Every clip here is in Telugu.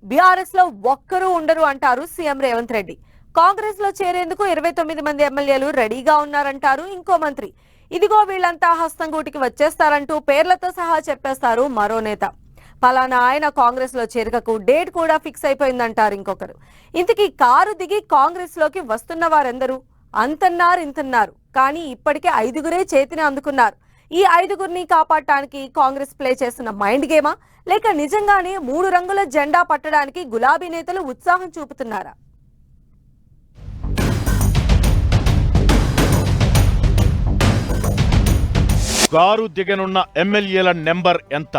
బీఆర్ఎస్ లో ఒక్కరూ ఉండరు అంటారు సీఎం రేవంత్ రెడ్డి. కాంగ్రెస్ లో చేరేందుకు 29 మంది ఎమ్మెల్యేలు రెడీగా ఉన్నారంటారు ఇంకో మంత్రి. ఇదిగో వీళ్ళంతా హస్తంగూటికి వచ్చేస్తారంటూ పేర్లతో సహా చెప్పేస్తారు మరో నేత. పలానా ఆయన కాంగ్రెస్ లో చేరికకు డేట్ కూడా ఫిక్స్ అయిపోయిందంటారు ఇంకొకరు. ఇంతకీ కారు దిగి కాంగ్రెస్ లోకి వస్తున్న వారెందరు? అంతన్నారు ఇంతన్నారు, కానీ ఇప్పటికే 5గురే చేతిని అందుకున్నారు. ఈ 5గురిని కాపాడటానికి కాంగ్రెస్ ప్లే చేస్తున్న మైండ్ గేమా, లేక నిజంగానే 3 రంగుల జెండా పట్టడానికి గులాబీ నేతలు ఉత్సాహం చూపుతున్నారా? కారు దిగనున్న ఎమ్మెల్యేల నెంబర్ ఎంత?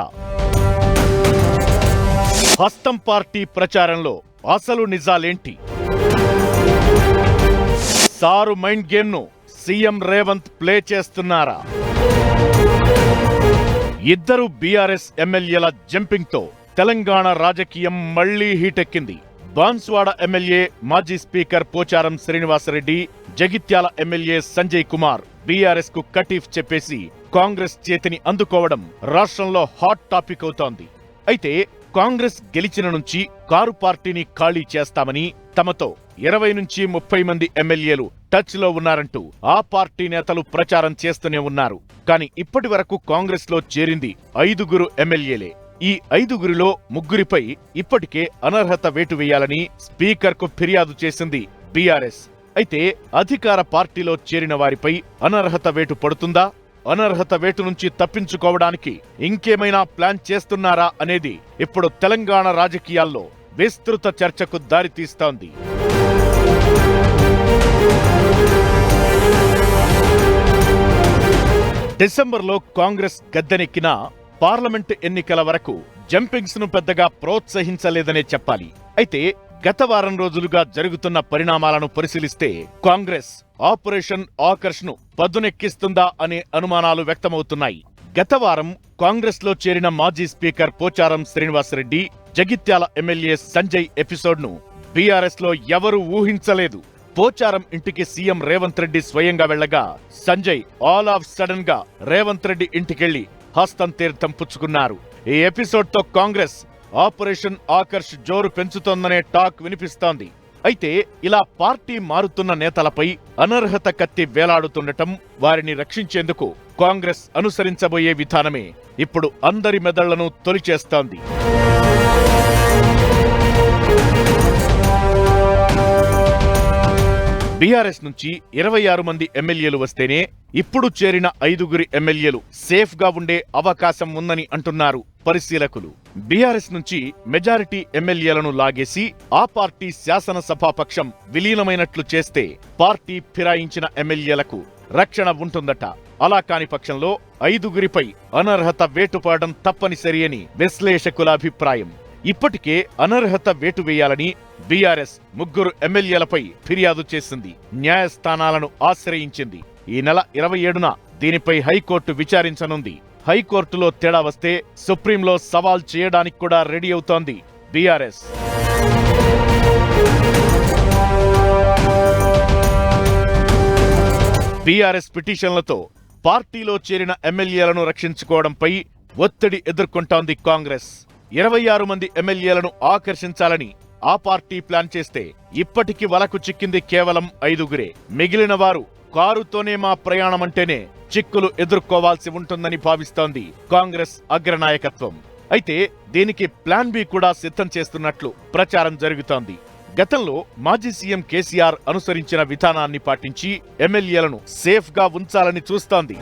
హస్తం పార్టీ ప్రచారంలో అసలు నిజాలేంటి? సారు మైండ్ గేమ్ ను సీఎం రేవంత్ ప్లే చేస్తున్నారా? ఇద్దరు బీఆర్ఎస్ ఎమ్మెల్యేల జంపింగ్ తో తెలంగాణ రాజకీయం మళ్లీ హీటెక్కింది. బాన్స్వాడ ఎమ్మెల్యే మాజీ స్పీకర్ పోచారం శ్రీనివాసరెడ్డి, జగిత్యాల ఎమ్మెల్యే సంజయ్ కుమార్ బీఆర్ఎస్ కు కటీఫ్ చెప్పేసి కాంగ్రెస్ చేతిని అందుకోవడం రాష్ట్రంలో హాట్ టాపిక్ అవుతోంది. అయితే కాంగ్రెస్ గెలిచిన నుంచి కారు పార్టీని ఖాళీ చేస్తామని, తమతో 20 నుంచి 30 మంది ఎమ్మెల్యేలు టచ్ లో ఉన్నారంటూ ఆ పార్టీ నేతలు ప్రచారం చేస్తూనే ఉన్నారు. కానీ ఇప్పటి వరకు కాంగ్రెస్ లో చేరింది 5గురు ఎమ్మెల్యేలే. ఈ 5గురిలో 3గురిపై ఇప్పటికే అనర్హత వేటు వేయాలని స్పీకర్ కు ఫిర్యాదు చేసింది బీఆర్ఎస్. అయితే అధికార పార్టీలో చేరిన వారిపై అనర్హత వేటు పడుతుందా? అనర్హత వేటు నుంచి తప్పించుకోవడానికి ఇంకేమైనా ప్లాన్ చేస్తున్నారా అనేది ఇప్పుడు తెలంగాణ రాజకీయాల్లో విస్తృత చర్చకు దారితీస్తోంది. డిసెంబర్లో కాంగ్రెస్ గద్దెనెక్కిన పార్లమెంట్ ఎన్నికల వరకు జంపింగ్స్ ను పెద్దగా ప్రోత్సహించలేదనే చెప్పాలి. అయితే గత వారం రోజులుగా జరుగుతున్న పరిణామాలను పరిశీలిస్తే కాంగ్రెస్ ఆపరేషన్ ఆకర్ష్ ను పదునెక్కిస్తుందా అనే అనుమానాలు వ్యక్తమవుతున్నాయి. గత వారం కాంగ్రెస్ లో చేరిన మాజీ speaker Pocharam Srinivasa Reddy, Jagtial MLA Sanjay episode ను బీఆర్ఎస్ లో ఎవరూ ఊహించలేదు. పోచారం ఇంటికి సీఎం రేవంత్ రెడ్డి స్వయంగా వెళ్లగా సంజయ్ ఆల్ ఆఫ్ సడన్ గా రేవంత్ రెడ్డి ఇంటికెళ్లి హస్తం తీర్థం పుచ్చుకున్నారు. ఈ ఎపిసోడ్ తో కాంగ్రెస్ ఆపరేషన్ ఆకర్ష్ జోరు పెంచుతోందనే టాక్ వినిపిస్తోంది. అయితే ఇలా పార్టీ మారుతున్న నేతలపై అనర్హత కత్తి వేలాడుతుండటం, వారిని రక్షించేందుకు కాంగ్రెస్ అనుసరించబోయే విధానమే ఇప్పుడు అందరి మెదళ్లను తొలిచేస్తోంది. బీఆర్ఎస్ నుంచి 26 మంది ఎమ్మెల్యేలు వస్తేనే ఇప్పుడు చేరిన 5గురి ఎమ్మెల్యేలు సేఫ్ గా ఉండే అవకాశం ఉందని అంటున్నారు పరిశీలకులు. బీఆర్ఎస్ నుంచి మెజారిటీ ఎమ్మెల్యేలను లాగేసి ఆ పార్టీ శాసనసభాపక్షం విలీనమైనట్లు చేస్తే పార్టీ ఫిరాయించిన ఎమ్మెల్యేలకు రక్షణ ఉంటుందట. అలా కాని పక్షంలో 5గురిపై అనర్హత వేటు పడడం తప్పనిసరి అని విశ్లేషకుల అభిప్రాయం. ఇప్పటికే అనర్హత వేటు వేయాలని బీఆర్ఎస్ 3 ఎమ్మెల్యేలపై ఫిర్యాదు చేసింది. న్యాయస్థానాలను ఆశ్రయించింది. ఈ నెల 27న దీనిపై హైకోర్టు విచారించనుంది. హైకోర్టులో తేడా వస్తే సుప్రీంలో సవాల్ చేయడానికి కూడా రెడీ అవుతోంది బీఆర్ఎస్. బీఆర్ఎస్ పిటిషన్లతో పార్టీలో చేరిన ఎమ్మెల్యేలను రక్షించుకోవడంపై ఒత్తిడి ఎదుర్కొంటోంది కాంగ్రెస్. 26 మంది ఎమ్మెల్యేలను ఆకర్షించాలని ఆ పార్టీ ప్లాన్ చేస్తే ఇప్పటికి వలకు చిక్కింది కేవలం 5గురే. మిగిలిన వారు కారుతోనే మా ప్రయాణమంటేనే చిక్కులు ఎదుర్కోవాల్సి ఉంటుందని భావిస్తోంది కాంగ్రెస్ అగ్రనాయకత్వం. అయితే దీనికి ప్లాన్ బి కూడా సిద్ధం చేస్తున్నట్లు ప్రచారం జరుగుతోంది. గతంలో మాజీ సీఎం కేసీఆర్ అనుసరించిన విధానాన్ని పాటించి ఎమ్మెల్యేలను సేఫ్ గా ఉంచాలని చూస్తోంది.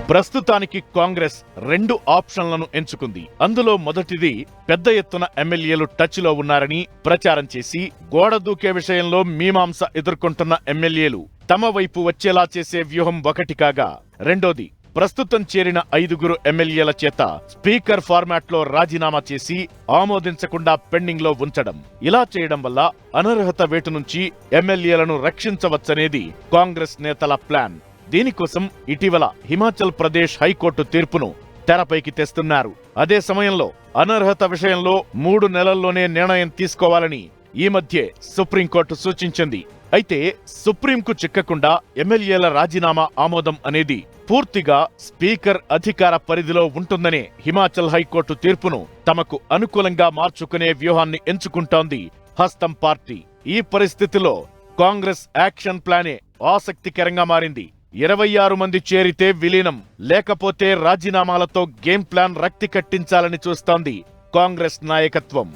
ప్రస్తుతానికి కాంగ్రెస్ 2 ఆప్షన్లను ఎంచుకుంది. అందులో మొదటిది పెద్ద ఎత్తున ఎమ్మెల్యేలు టచ్ లో ఉన్నారని ప్రచారం చేసి గోడ దూకే విషయంలో మీమాంస ఎదుర్కొంటున్న ఎమ్మెల్యేలు తమ వైపు వచ్చేలా చేసే వ్యూహం ఒకటి కాగా, రెండోది ప్రస్తుతం చేరిన 5గురు ఎమ్మెల్యేల చేత స్పీకర్ ఫార్మాట్ లో రాజీనామా చేసి ఆమోదించకుండా పెండింగ్ లో ఉంచడం. ఇలా చేయడం వల్ల అనర్హత వేటు నుంచి ఎమ్మెల్యేలను రక్షించవచ్చనేది కాంగ్రెస్ నేతల ప్లాన్. దీనికోసం ఇటీవల హిమాచల్ ప్రదేశ్ హైకోర్టు తీర్పును తెరపైకి తెస్తున్నారు. అదే సమయంలో అనర్హత విషయంలో 3 నెలల్లోనే నిర్ణయం తీసుకోవాలని ఈ మధ్యే సుప్రీంకోర్టు సూచించింది. అయితే సుప్రీంకు చిక్కకుండా ఎమ్మెల్యేల రాజీనామా ఆమోదం అనేది పూర్తిగా స్పీకర్ అధికార పరిధిలో ఉంటుందనే హిమాచల్ హైకోర్టు తీర్పును తమకు అనుకూలంగా మార్చుకునే వ్యూహాన్ని ఎంచుకుంటోంది హస్తం పార్టీ. ఈ పరిస్థితిలో కాంగ్రెస్ యాక్షన్ ప్లానే ఆసక్తికరంగా మారింది. 26 మంది చేరితే విలీనం, లేకపోతే రాజీనామాలతో గేమ్ ప్లాన్ రక్తి కట్టించాలని చూస్తోంది కాంగ్రెస్ నాయకత్వం.